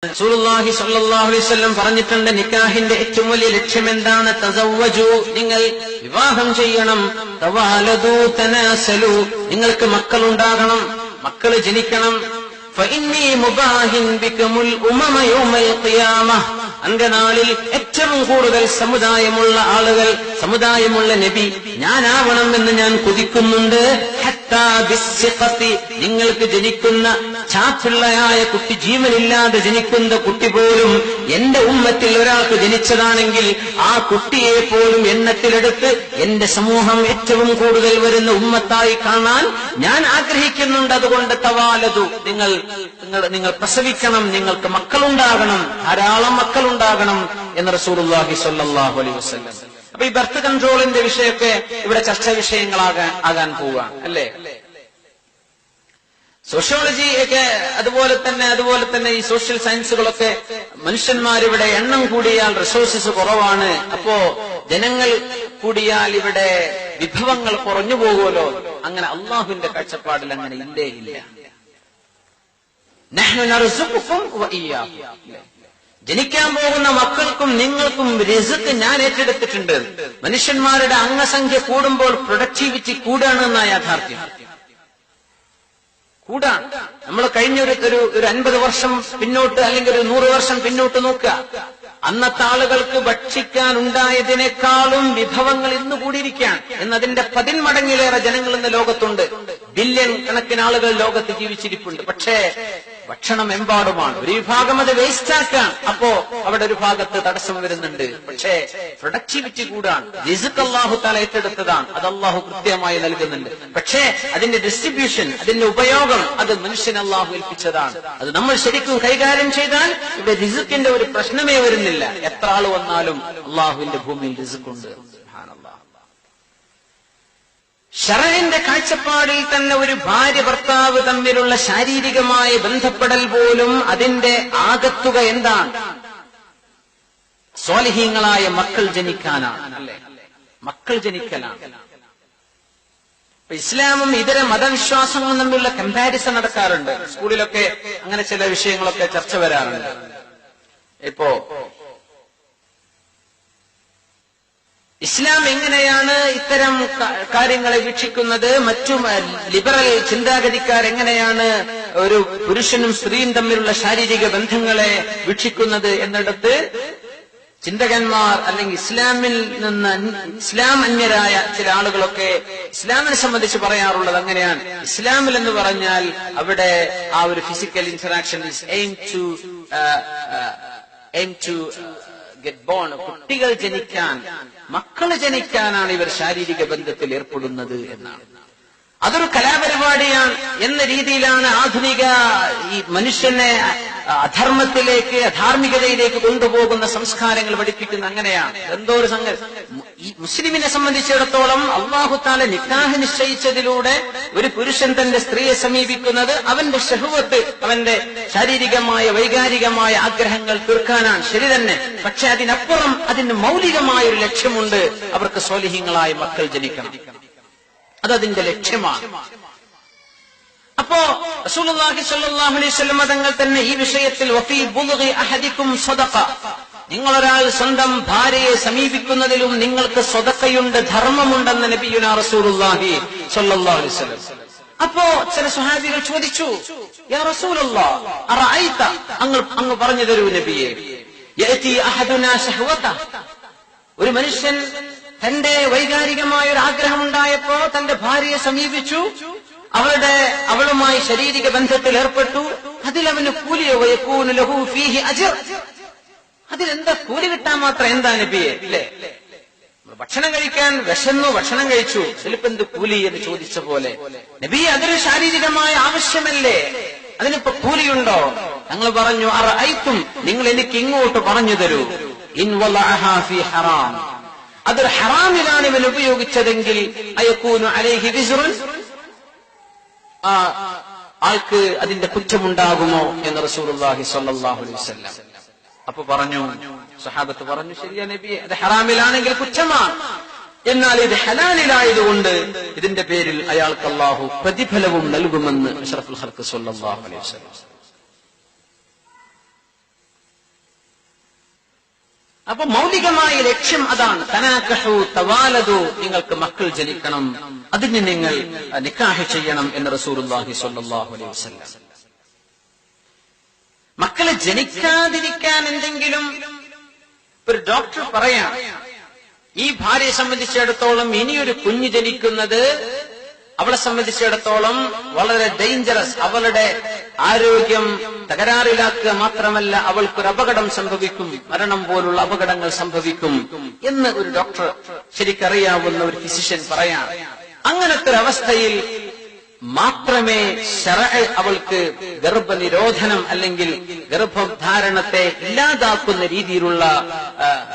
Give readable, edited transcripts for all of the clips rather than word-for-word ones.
റസൂലുള്ളാഹി സ്വല്ലല്ലാഹു അലൈഹി വസല്ലം പറഞ്ഞിട്ടുണ്ട്, നിക്കാഹിന്റെ ഏറ്റവും വലിയ ലക്ഷ്യം എന്താണ്? തസവ്വജു, നിങ്ങൾ വിവാഹം ചെയ്യണം. തവാലദു തനാസലു, നിങ്ങൾക്ക് മക്കളുണ്ടാകണം, മക്കൾ ജനിക്കണം. ഫഇന്നി മുബാഹിൻ ബികുമുൽ ഉമമ യൗമൽ ഖിയാമ, അന്ത്യനാളിൽ ഏറ്റവും കൂടുതൽ സമുദായമുള്ള ആളുകൾ, സമുദായമുള്ള നബി ഞാനാവണമെന്ന് ഞാൻ കൊതിക്കുന്നുണ്ട്. ഹത്താ ബിസ്സിഖതി, നിങ്ങൾക്ക് ജനിക്കുന്ന ചാപ്പിള്ളയായ കുട്ടി, ജീവനില്ലാതെ ജനിക്കുന്ന കുട്ടി പോലും എന്റെ ഉമ്മത്തിൽ ഒരാൾക്ക് ജനിച്ചതാണെങ്കിൽ ആ കുട്ടിയെ പോലും എണ്ണത്തിലെടുത്ത് എന്റെ സമൂഹം ഏറ്റവും കൂടുതൽ വരുന്ന ഉമ്മത്തായി കാണാൻ ഞാൻ ആഗ്രഹിക്കുന്നുണ്ട്. അതുകൊണ്ട് തവാലതു, നിങ്ങൾ പ്രസവിക്കണം, നിങ്ങൾക്ക് മക്കളുണ്ടാകണം, ധാരാളം മക്കളുണ്ടാകണം എന്ന് റസൂലുള്ളാഹി സ്വല്ലല്ലാഹു അലൈഹി വസല്ലം. അപ്പൊ ഈ ബർത്ത് കൺട്രോളിന്റെ വിഷയമൊക്കെ ഇവിടെ ചർച്ചാ വിഷയങ്ങളാകാൻ പോവുക അല്ലേ? സോഷ്യോളജി ഒക്കെ അതുപോലെ തന്നെ ഈ സോഷ്യൽ സയൻസുകളൊക്കെ മനുഷ്യന്മാരിവിടെ എണ്ണം കൂടിയാൽ റിസോഴ്സസ് കുറവാണ്, അപ്പോ ജനങ്ങൾ കൂടിയാൽ ഇവിടെ വിഭവങ്ങൾ കുറഞ്ഞു പോകുമല്ലോ. അങ്ങനെ അള്ളാഹുവിന്റെ കാഴ്ചപ്പാടിൽ അങ്ങനെ ഇല്ലേ ഇല്ല. നഹ്നു നർസുഖുകും വഇയ്യാകും, ജനിക്കാൻ പോകുന്ന മക്കൾക്കും നിങ്ങൾക്കും റിസ്ക് ഞാൻ ഏറ്റെടുത്തിട്ടുണ്ട്. മനുഷ്യന്മാരുടെ അംഗസംഖ്യ കൂടുമ്പോൾ പ്രൊഡക്ടിവിറ്റി കൂടാണെന്ന യാഥാർത്ഥ്യം. കൂടാൻ നമ്മൾ കഴിഞ്ഞ ഒരു 50 വർഷം പിന്നോട്ട് അല്ലെങ്കിൽ ഒരു 100 വർഷം പിന്നോട്ട് നോക്കുക, അന്നത്തെ ആളുകൾക്ക് ഭക്ഷിക്കാൻ ഉണ്ടായതിനേക്കാളും വിഭവങ്ങൾ ഇന്ന് കൂടിയിരിക്കുകയാണ്. എന്നതിന്റെ 10 മടങ്ങിലേറെ ജനങ്ങൾ ഇന്ന് ലോകത്തുണ്ട്. ബില്യൺ കണക്കിന് ആളുകൾ ലോകത്ത് ജീവിച്ചിരിപ്പുണ്ട്. പക്ഷേ ഭക്ഷണം എമ്പാടുമാണ്. ഒരു വിഭാഗം അത് വേസ്റ്റാക്കാൻ, അപ്പോ അവിടെ ഒരു ഭാഗത്ത് തടസ്സം വരുന്നുണ്ട്. പക്ഷേ പ്രൊഡക്ടിവിറ്റി കൂടാണ്. റിസ്ക് അല്ലാഹു തആല ഏറ്റെടുത്തതാണ്, അത് അല്ലാഹു കൃത്യമായി നൽകുന്നുണ്ട്. പക്ഷേ അതിന്റെ ഡിസ്ട്രിബ്യൂഷൻ, അതിന്റെ ഉപയോഗം, അത് മനുഷ്യൻ അല്ലാഹു ഏൽപ്പിച്ചതാണ്. അത് നമ്മൾ ശരിക്കും കൈകാര്യം ചെയ്താൽ ഇവിടെ റിസ്കിന്റെ ഒരു പ്രശ്നമേ വരുന്നില്ല. എത്ര ആള് വന്നാലും അല്ലാഹുവിന്റെ ഭൂമിയിൽ റിസ്ക് ഉണ്ട്. ശറഇന്റെ കാഴ്ചപ്പാടിൽ തന്നെ ഒരു ഭാര്യ ഭർത്താവ് തമ്മിലുള്ള ശാരീരികമായ ബന്ധപ്പെടൽ പോലും അതിന്റെ ആകത്തുക എന്താണ്? സ്വാലിഹീങ്ങളായ മക്കൾ ജനിക്കാനാണ്, അല്ലെ? മക്കൾ ജനിക്കലാണ്. ഇസ്ലാമും ഇതര മതവിശ്വാസങ്ങളും തമ്മിലുള്ള കമ്പാരിസൺ നടക്കാറുണ്ട്. സ്കൂളിലൊക്കെ അങ്ങനെ ചില വിഷയങ്ങളൊക്കെ ചർച്ച വരാറുണ്ട്. ഇപ്പോ ഇസ്ലാം എങ്ങനെയാണ് ഇത്തരം കാര്യങ്ങളെ വീക്ഷിക്കുന്നത്, മറ്റു ലിബറൽ ചിന്താഗതിക്കാരെങ്ങനെയാണ് ഒരു പുരുഷനും സ്ത്രീയും തമ്മിലുള്ള ശാരീരിക ബന്ധങ്ങളെ വീക്ഷിക്കുന്നത് എന്നിടത്ത് ചിന്തകന്മാർ അല്ലെങ്കിൽ ഇസ്ലാമിൽ നിന്ന് ഇസ്ലാം അന്യരായ ചില ആളുകളൊക്കെ ഇസ്ലാമിനെ സംബന്ധിച്ച് പറയാറുള്ളത് അങ്ങനെയാണ്. ഇസ്ലാമിൽ എന്ന് പറഞ്ഞാൽ അവിടെ ആ ഒരു physical interaction is aim to get born, കുട്ടികൾ ജനിക്കാൻ, മക്കൾ ജനിക്കാനാണ് ഇവർ ശാരീരിക ബന്ധത്തിൽ ഏർപ്പെടുന്നത് എന്നാണ്. അതൊരു കലാപരിപാടിയാണ് എന്ന രീതിയിലാണ് ആധുനിക ഈ മനുഷ്യനെ അധർമ്മത്തിലേക്ക്, അധാർമികതയിലേക്ക് കൊണ്ടുപോകുന്ന സംസ്കാരങ്ങൾ പഠിപ്പിക്കുന്ന അങ്ങനെയാണ്. എന്തോ ഒരു സംഗതി. ഈ മുസ്ലിമിനെ സംബന്ധിച്ചിടത്തോളം അല്ലാഹു തആല നിക്കാഹ് നിശ്ചയിച്ചതിലൂടെ ഒരു പുരുഷൻ തന്റെ സ്ത്രീയെ സമീപിക്കുന്നത് അവന്റെ ശഹ്വത്ത്, അവന്റെ ശാരീരികമായ വൈകാരികമായ ആഗ്രഹങ്ങൾ തീർക്കാനാണ്. ശരി തന്നെ. പക്ഷെ അതിനപ്പുറം അതിന് മൗലികമായ ഒരു ലക്ഷ്യമുണ്ട്. അവർക്ക് സ്വാലിഹീങ്ങളായ മക്കൾ ജനിക്കണം, അതതിന്റെ ലക്ഷ്യമാണ്. അപ്പോ റസൂലുള്ളാഹി സ്വല്ലല്ലാഹു അലൈഹി വസല്ലം തങ്ങൾ തന്നെ ഈ വിഷയത്തിൽ വഫീ ബുഗ്ദി അഹദികും സദഖ, നിങ്ങളൊരാൾ സ്വന്തം ഭാര്യയെ സമീപിക്കുന്നതിലും നിങ്ങൾക്ക് സ്വതക്കയുണ്ട്, ധർമ്മമുണ്ടെന്ന് നബിയുനാ റസൂലുള്ളാഹി സ്വല്ലല്ലാഹു അലൈഹി വസല്ലം. അപ്പോ ചില സ്വഹാബികൾ ചോദിച്ചു, യാ റസൂലല്ലാഹ് അറഅയ്ത, അങ്ങ് പറഞ്ഞു തരൂ നബിയെ, യഅതി അഹദുനാ ശഹ്വത, ഒരു മനുഷ്യൻ തന്റെ വൈകാരികമായ ഒരു ആഗ്രഹമുണ്ടായപ്പോ തന്റെ ഭാര്യയെ സമീപിച്ചു, അവളുമായി ശാരീരിക ബന്ധത്തിൽ ഏർപ്പെട്ടു, അതിലവന് കൂലിയോ യകൂനു ലഹു ഫീഹി അജ്ർ, അതിലെന്താ കൂലി കിട്ടാൻ മാത്രം എന്താ നബിയെ? ഇല്ലേ, ഭക്ഷണം കഴിക്കാൻ വിശന്നു, ഭക്ഷണം കഴിച്ചു, ഇതിലിപ്പോ എന്ത് കൂലി എന്ന് ചോദിച്ച പോലെ നബിയെ, അതൊരു ശാരീരികമായ ആവശ്യമല്ലേ, അതിനിപ്പോ കൂലിയുണ്ടോ? ഞങ്ങൾ പറഞ്ഞു, അറഅയ്തും, നിങ്ങൾ എനിക്ക് ഇങ്ങോട്ട് പറഞ്ഞു തരൂ, ഇൻ വലഅഹാ ഫീ ഹറാം, അതൊരു ഹറാമിലാണ് ഇവൻ ഉപയോഗിച്ചതെങ്കിൽ അയകൂനു അലൈഹി വിസ്റുൻ, ആൾക്ക് അതിന്റെ കുറ്റമുണ്ടാകുമോ എന്ന് റസൂലുള്ളാഹി സ്വല്ലല്ലാഹു അലൈഹി വസല്ലം. അപ്പൊ പറഞ്ഞു, സഹാബത്ത് പറഞ്ഞു, ശരിയാ നബിയെ, അത് ഹറാമിലാണെങ്കിൽ കുറ്റമാണ്, എന്നാൽ ഇത് ഹലാലിലായതുകൊണ്ട് ഇതിന്റെ പേരിൽ അയാൾക്ക് അല്ലാഹു പ്രതിഫലവും നൽകുമെന്ന് അഷ്റഫുൽ ഖൽഖ് സ്വല്ലല്ലാഹു അലൈഹി വസല്ലം. അപ്പൊ മൗലികമായ ലക്ഷ്യം അതാണ്. തനാകഹു തവാലദു, നിങ്ങൾക്ക് മക്കൾ ജനിക്കണം, അതിന് നിങ്ങൾ നിക്കാഹ് ചെയ്യണം എന്ന് റസൂലുള്ളാഹി സ്വല്ലല്ലാഹു അലൈഹി വസല്ലം. മക്കളെ ജനിക്കാതിരിക്കാൻ എന്തെങ്കിലും ഒരു ഡോക്ടർ പറയാം, ഈ ഭാര്യയെ സംബന്ധിച്ചിടത്തോളം ഇനിയൊരു കുഞ്ഞ് ജനിക്കുന്നത് അവളെ സംബന്ധിച്ചിടത്തോളം വളരെ ഡേഞ്ചറസ്, അവളുടെ ആരോഗ്യം തകരാറിലാക്കുക മാത്രമല്ല, അവൾക്കൊരു അപകടം സംഭവിക്കും, മരണം പോലുള്ള അപകടങ്ങൾ സംഭവിക്കും എന്ന് ഒരു ഡോക്ടർ, ശരിക്കറിയാവുന്ന ഒരു ഫിസിഷ്യൻ പറയാം. അങ്ങനത്തെ ഒരു അവസ്ഥയിൽ മാത്രമേ ശറഅ് അവൾക്ക് ഗർഭനിരോധനം അല്ലെങ്കിൽ ഗർഭധാരണത്തെ ഇല്ലാതാക്കുന്ന രീതിയിലുള്ള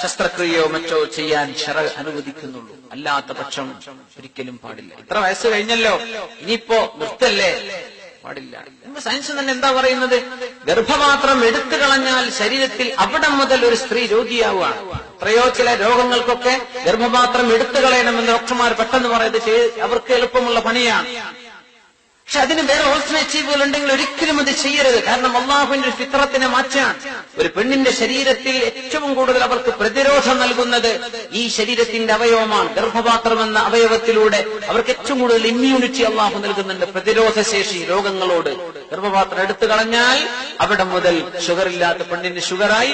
ശസ്ത്രക്രിയയോ മറ്റോ ചെയ്യാൻ ശറഅ് അനുവദിക്കുന്നുള്ളൂ. അല്ലാത്ത പക്ഷം ഒരിക്കലും പാടില്ല. ഇത്ര വയസ്സ് കഴിഞ്ഞല്ലോ, ഇനിയിപ്പോ നിർത്തല്ലേ, പാടില്ല. സയൻസ് തന്നെ എന്താ പറയുന്നത്? ഗർഭപാത്രം എടുത്തു കളഞ്ഞാൽ ശരീരത്തിൽ അവിടെ മുതൽ ഒരു സ്ത്രീ രോഗിയാവുകയാണ്. എത്രയോ ചില രോഗങ്ങൾക്കൊക്കെ ഗർഭപാത്രം എടുത്തു കളയണമെന്ന് ഡോക്ടർമാർ പെട്ടെന്ന് പറയുന്നത് അവർക്ക് എളുപ്പമുള്ള പണിയാണ്. പക്ഷെ അതിന് വേറെ ഓൾട്ടർനേറ്റീവുകൾ ഉണ്ടെങ്കിൽ ഒരിക്കലും അത് ചെയ്യരുത്. കാരണം അള്ളാഹുവിന്റെ ഫിത്രത്തിനെ മാറ്റാൻ. ഒരു പെണ്ണിന്റെ ശരീരത്തിൽ ഏറ്റവും കൂടുതൽ അവർക്ക് പ്രതിരോധം നൽകുന്നത് ഈ ശരീരത്തിന്റെ അവയവമാണ്. ഗർഭപാത്രം എന്ന അവയവത്തിലൂടെ അവർക്ക് ഏറ്റവും കൂടുതൽ ഇമ്മ്യൂണിറ്റി അള്ളാഹു നൽകുന്നുണ്ട്, പ്രതിരോധ ശേഷി രോഗങ്ങളോട്. ഗർഭപാത്രം എടുത്തു കളഞ്ഞാൽ അവിടെ മുതൽ ഷുഗറില്ലാത്ത പെണ്ണിന് ഷുഗറായി,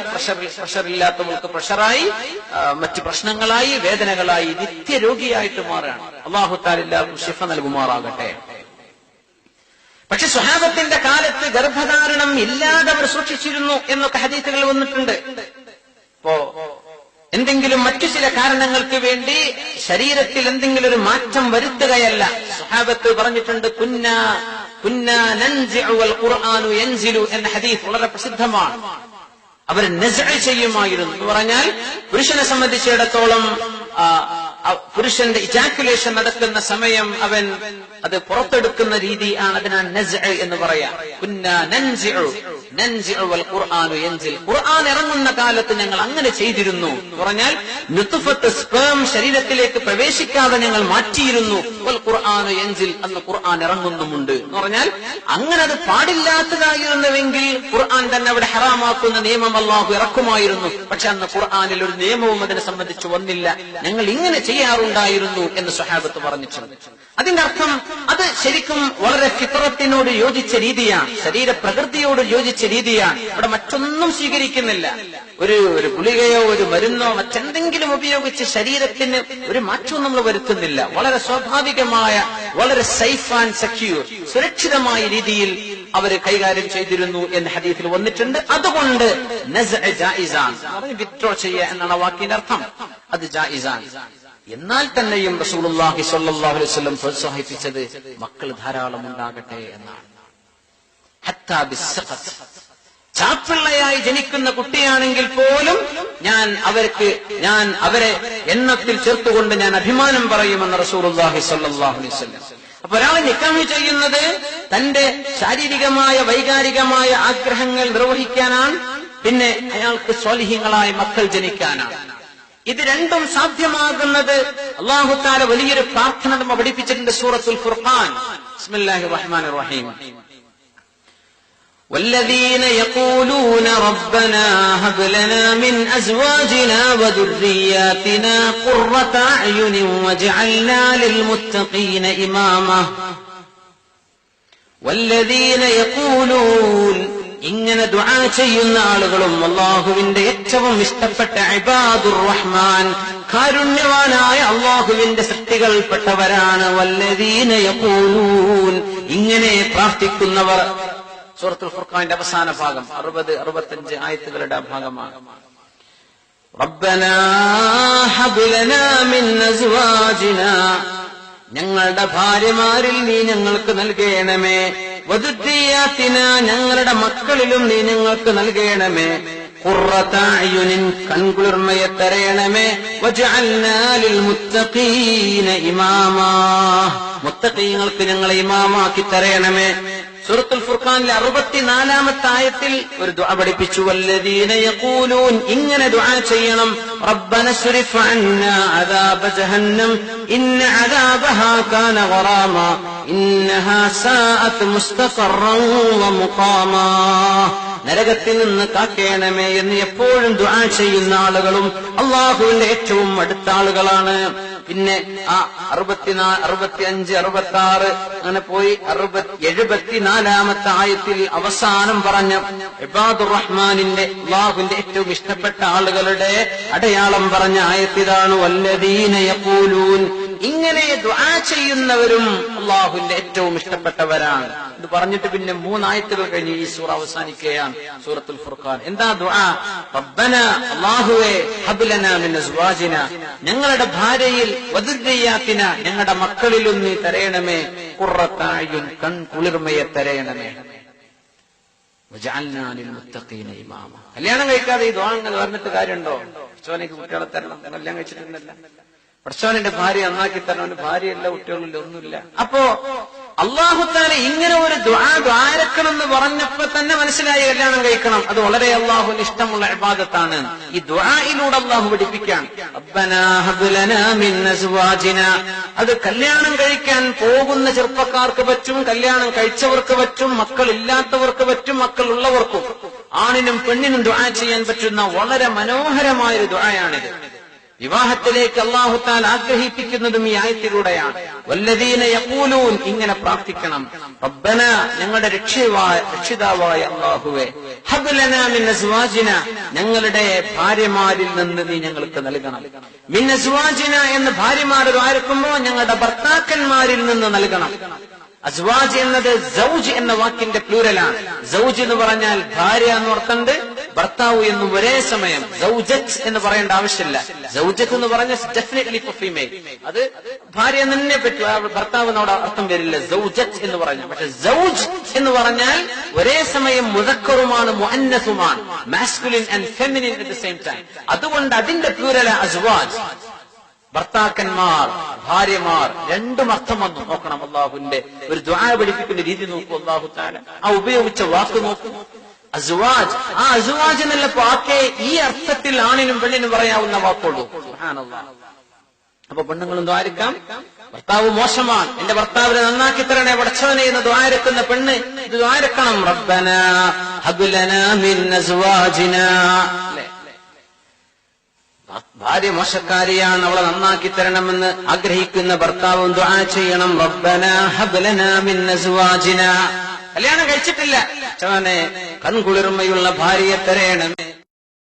പ്രഷറില്ലാത്തവൾക്ക് പ്രഷറായി, മറ്റു പ്രശ്നങ്ങളായി, വേദനകളായി, നിത്യരോഗിയായിട്ട് മാറുകയാണ്. അള്ളാഹു തആല എല്ലാവർക്കും ശിഫ നൽകുമാറാകട്ടെ. പക്ഷെ സ്വഹാബത്തിന്റെ കാലത്ത് ഗർഭധാരണം ഇല്ലാതെ അവർ സൂക്ഷിച്ചിരുന്നു എന്നൊക്കെ ഹദീസുകൾ വന്നിട്ടുണ്ട്. ഇപ്പോ എന്തെങ്കിലും മറ്റു ചില കാരണങ്ങൾക്ക് വേണ്ടി ശരീരത്തിൽ എന്തെങ്കിലും ഒരു മാറ്റം വരുത്തുകയല്ല. സ്വഹാബത്ത് പറഞ്ഞിട്ടുണ്ട്, കുന്നാ നൻസിഉ വൽ ഖുർആനു യൻസിലു എന്ന ഹദീസ് വളരെ പ്രസിദ്ധമാണ്. അവർ നസ്അ് ചെയ്യുമായിരുന്നു എന്ന് പറഞ്ഞാൽ പുരുഷനെ സംബന്ധിച്ചിടത്തോളം പുരുഷന്റെ ഇജാക്കുലേഷൻ നടക്കുന്ന സമയം അവൻ അത് പുറത്തെടുക്കുന്ന രീതി ആണ്, അതിനാണ് നസ്അ് എന്ന് പറയാം. കുന്നാ നൻസിഉ വൽ ഖുർആനു യൻസിൽ, ഖുർആൻ ഇറങ്ങുന്ന കാലത്ത് ഞങ്ങൾ അങ്ങനെ ചെയ്തിരുന്നു എന്ന് പറഞ്ഞാൽ നുത്ഫത്ത് സ്പേം ശരീരത്തിലേക്ക് പ്രവേശിക്കാതെ ഞങ്ങൾ മാറ്റിയിരുന്നു. വൽ ഖുർആനു യൻസിൽ, അന്ന് ഖുർആൻ ഇറങ്ങുന്നുമുണ്ട് എന്ന് പറഞ്ഞാൽ അങ്ങനെ അത് പാടില്ലാത്തതായിരുന്നുവെങ്കിൽ ഖുർആൻ തന്നെ അവിടെ ഹറാമാക്കുന്ന നിയമം അല്ലാഹു ഇറക്കുമായിരുന്നു. പക്ഷെ അന്ന് ഖുർആനിൽ ഒരു നിയമവും അതിനെ സംബന്ധിച്ച് വന്നില്ല. ഞങ്ങൾ ഇങ്ങനെ ചെയ്യാറുണ്ടായിരുന്നു എന്ന് സ്വഹാബത്ത് പറഞ്ഞിട്ടുണ്ട്. അതിന്റെ അർത്ഥം അത് ശരിക്കും വളരെ ഫിത്രത്തിനോട് യോജിച്ച രീതിയാണ്, ശരീരപ്രകൃതിയോട് യോജിച്ച രീതിയാണ്. അവിടെ മറ്റൊന്നും സ്വീകരിക്കുന്നില്ല. ഒരു ഗുളികയോ ഒരു മരുന്നോ മറ്റെന്തെങ്കിലും ഉപയോഗിച്ച് ശരീരത്തിന് ഒരു മാറ്റവും നമ്മൾ വരുത്തുന്നില്ല. വളരെ സ്വാഭാവികമായ, വളരെ സേഫ് ആൻഡ് സെക്യൂർ, സുരക്ഷിതമായ രീതിയിൽ അവർ കൈകാര്യം ചെയ്തിരുന്നു എന്ന് ഹദീസിൽ വന്നിട്ടുണ്ട്. അതുകൊണ്ട് നസ്അ് ജായിസാൻ, വിത്ഡ്രോ ചെയ്യുക എന്നാണ് വാക്കിന്റെ അർത്ഥം. അത് ജായിസാൻ. എന്നാൽ തന്നെയും റസൂലുള്ളാഹി സ്വല്ലല്ലാഹു അലൈഹി വസല്ലം പ്രോത്സാഹിപ്പിച്ചത് മക്കൾ ധാരാളം ഉണ്ടാകട്ടെ എന്നാണ്. ഹത്താ ബിസ്സഖത്ത്, ചാപ്പിള്ളയായി ജനിക്കുന്ന കുട്ടിയാണെങ്കിൽ പോലും ഞാൻ അവരെ എണ്ണത്തിൽ ചേർത്തുകൊണ്ട് ഞാൻ അഭിമാനം പറയുമെന്ന് റസൂലുള്ളാഹി സ്വല്ലല്ലാഹു അലൈഹി വസല്ലം. അപ്പൊ ഒരാൾ നിക്കാഹ് ചെയ്യുന്നത് തന്റെ ശാരീരികമായ വൈകാരികമായ ആഗ്രഹങ്ങൾ നിർവഹിക്കാനാണ്, പിന്നെ അയാൾക്ക് സ്വാലിഹീങ്ങളായ മക്കൾ ജനിക്കാനാണ്. ഇത് രണ്ടും സാധ്യമാകുന്നത് അല്ലാഹു തആല വലിയൊരു പ്രാർത്ഥന നമ്മെ പഠിപ്പിച്ചിട്ടുണ്ട് സൂറത്തുൽ ഫുർഖാൻ. ബിസ്മില്ലാഹിർ റഹ്മാനിർ റഹീം. والذين يقولون ربنا هب لنا من أزواجنا وذرياتنا قرة أعين واجعلنا للمتقين إماما. والذين يقولون, ഇങ്ങനെ ദുആ ചെയ്യുന്ന ആളുകളും അല്ലാഹുവിന്റെ ഏറ്റവും ഇഷ്ടപ്പെട്ട ഇബാദുർ റഹ്മാൻ, കാരുണ്യവാനായ അല്ലാഹുവിന്റെ സൃഷ്ടികൾപ്പെട്ടവരാണ്. വല്ലദീന യഖൂലൂൻ, ഇങ്ങനെ പ്രാർത്ഥിക്കുന്നവർ. സൂറത്തുൽ ഫുർഖാന്റെ അവസാന ഭാഗം 60-65 ആയത്തുകളുടെ ഭാഗമാണ്. റബ്ബനാ ഹബ് ലനാ മിൻ അസ്വാജിനാ, ഞങ്ങളുടെ ഭാര്യമാരിൽ നീ ഞങ്ങൾക്ക് നൽകണമേ. വദുരിയാത്തിനാ, ഞങ്ങളുടെ മക്കളിലും നീ ഞങ്ങൾക്ക് നൽകണമേ. ഖുർറത അയുനിൻ, കൺകുളിർമയെ തരയണമേ. വജഅൽനാ ലിൽ മുത്തഖീന ഇമാമാ, മുത്തഖീങ്ങൾക്ക് ഞങ്ങളെ ഇമാമാക്കി തരയണമേ. സൂറത്തുൽ ഫുർഖാനിലെ 64-ാമത്തെ ആയത്തിൽ ഒരു ദുആ പഠിപ്പിച്ചു. വല്ലദീന യഖൂലൂൻ, ഇങ്ങനെ ദുആ ചെയ്യണം. റബ്ബന സ്രിഫ് അന്നാ അദാബ ജഹന്നം ഇന്ന അദാബഹാ കാന ഗറാമാ ഇന്നഹാ സാഅത് മുസ്തഖറൻ വമുഖാമാ. നരകത്തിൽ നിന്ന് കാക്കേണമേ എന്ന് എപ്പോഴും ദുആ ചെയ്യുന്ന ആളുകളും അള്ളാഹുവിന്റെ ഏറ്റവും അടുത്ത ആളുകളാണ്. പിന്നെ ആ 64, 65, 66 അങ്ങനെ പോയി 74-ാമത്തെ ആയത്തിൽ അവസാനം പറഞ്ഞ ഇബാദുർ റഹ്മാനിന്റെ അല്ലാഹുവിന്റെ ഏറ്റവും ഇഷ്ടപ്പെട്ട ആളുകളുടെ അടയാളം പറഞ്ഞ ആയത്തിലാണ് വല്ലദീന യഖൂലൂൻ. ഇങ്ങനെ ദുആ ചെയ്യുന്നവരും അല്ലാഹുവിന്റെ ഏറ്റവും ഇഷ്ടപ്പെട്ടവരാണ്. ഇത് പറഞ്ഞിട്ട് പിന്നെ 3 ആയത്തുകൾ കഴിഞ്ഞ് ഈ സൂറ അവസാനിക്കുകയാണ്, സൂറത്തുൽ ഫുർഖാൻ. എന്താ ദുആ? റബ്ബന, അല്ലാഹുവേ, ഹബ് ലനാ മിൻ അസ്വാജിന, ഞങ്ങളുടെ ഭാര്യയിൽ, വദുർരിയാത്തിന, ഞങ്ങളുടെ മക്കളിലും നീ തരയണമേ, ഖുർറത അയ്യുൻ, കൺ കുളിർമയെ തരയണമേ, വജഅൽനാ ലിൽ മുത്തഖീന ഇമാമ. കല്യാണം കഴിക്കാതെ ഈ ദുആ അങ്ങനെ പറഞ്ഞിട്ട് കാര്യമുണ്ടോ? പഠിച്ചോനിക്ക് കുട്ടികളെ തരണം, കല്യാണം കഴിച്ചിട്ടുണ്ടല്ല. പഠിച്ചോനിന്റെ ഭാര്യ നന്നാക്കി തരണം, ഭാര്യയല്ല, കുട്ടികളില്ല, ഒന്നുമില്ല. അപ്പോ അല്ലാഹു തആല ഇങ്ങനെ ഒരു ദുആ ദ്വാരക്കണമെന്ന് പറഞ്ഞപ്പോ തന്നെ മനസ്സിലായി കല്യാണം കഴിക്കണം. അത് വളരെ അല്ലാഹുവിന് ഇഷ്ടമുള്ള ഇബാദത്താണ്. ഈ ദുആയിലൂടെ അല്ലാഹു പഠിപ്പിക്കാൻ റബ്ബനാ ഹബ് ലനാ മിൻ അസ്വാജിന. അത് കല്യാണം കഴിക്കാൻ പോകുന്ന ചെറുപ്പക്കാർക്ക് പറ്റും, കല്യാണം കഴിച്ചവർക്ക് പറ്റും, മക്കളില്ലാത്തവർക്ക് പറ്റും, മക്കളുള്ളവർക്കും, ആണിനും പെണ്ണിനും ദുആ ചെയ്യാൻ പറ്റുന്ന വളരെ മനോഹരമായൊരു ദുആയാണിത്. വിവാഹത്തിലേക്ക് അല്ലാഹു തആല ആഗ്രഹിപ്പിക്കുന്നതും ഈ ആയത്തിലൂടെയാണ്. വല്ലദീന യഖൂലൂൻ, ഇങ്ങനെ പ്രാർത്ഥിക്കണം. റബ്ബന, ഞങ്ങളുടെ രക്ഷിതാവായ അല്ലാഹുവേ, ഹബ് ലനാ മിൻ അസ്വാജിന, ഞങ്ങളുടെ ഭാര്യമാരിൽ നിന്ന് നീ ഞങ്ങൾക്ക് നൽകണം. മിൻ അസ്വാജിന എന്ന് ഭാര്യമാർ ആർക്കുമ്പോ ഞങ്ങളുടെ ഭർത്താക്കന്മാരിൽ നിന്ന് നൽകണം. അസ്വാജ് എന്നത് സൗജ് എന്ന വാക്കിന്റെ പ്ലൂരലാണ്. സൗജ് എന്ന് പറഞ്ഞാൽ ഭാര്യ എന്ന് അർത്ഥമുണ്ട്, ഭർത്താവ് എന്നും ഒരേ സമയം. സൗജത്ത് എന്ന് പറയേണ്ട ആവശ്യമില്ല. സൗജത്ത് എന്ന് പറഞ്ഞാൽ ഡെഫിനറ്റ്ലി ഫോർ ഫീമെയിൽ, അത് ഭാര്യ തന്നെ പറ്റും, ഭർത്താവ് എന്നോട് അർത്ഥം വരില്ല സൗജത്ത് എന്ന് പറഞ്ഞാൽ. പക്ഷെ സൗജ് എന്ന് പറഞ്ഞാൽ ഒരേ സമയം മുദക്കറുമാണ് മുഅന്നസുമാണ്, masculine and feminine at the same time. അതുകൊണ്ട് അതിന്റെ പ്ലൂരല അസ്വാജ്. ഭർത്താക്കന്മാർ, ഭാര്യമാർ, രണ്ടും അർത്ഥം വന്നു. നോക്കണം, അള്ളാഹുവിന്റെ ഒരു ദുആ പഠിപ്പിക്കുന്ന രീതി നോക്കൂ. അല്ലാഹു തആല ആ ഉപയോഗിച്ച വാക്ക് നോക്കൂ, അസ്വാജ്. ആ അസ്വാജ് എന്നുള്ളപ്പോ ആക്കെ ഈ അർത്ഥത്തിൽ ആണിനും പെണ്ണിനും പറയാവുന്ന വാക്കുള്ളൂ. സുബ്ഹാനല്ലാഹ്. അപ്പൊ പെണ്ണുങ്ങളും ദ്വാരക്കാം. ഭർത്താവ് മോശമാണ്, എന്റെ ഭർത്താവിനെ നന്നാക്കി തരണേ പടച്ചവനെ എന്ന് ദ്വാരക്കുന്ന പെണ്ണ് ഇത് ദ്വാരക്കണം. റബ്ബനാ ഹബ് ലനാ മിൻ അസ്വാജിനാ. ഭാര്യ മോശക്കാരിയാണ്, അവളെ നന്നാക്കി തരണമെന്ന് ആഗ്രഹിക്കുന്ന ഭർത്താവും ദുആ ചെയ്യണം. റബ്ബനാ ഹബ് ലനാ മിൻ അസ്വാജിനാ. കല്യാണം കഴിച്ചിട്ടില്ല, ചവനെ കൺകുളിർമയുള്ള ഭാര്യയെ തരയണമേ.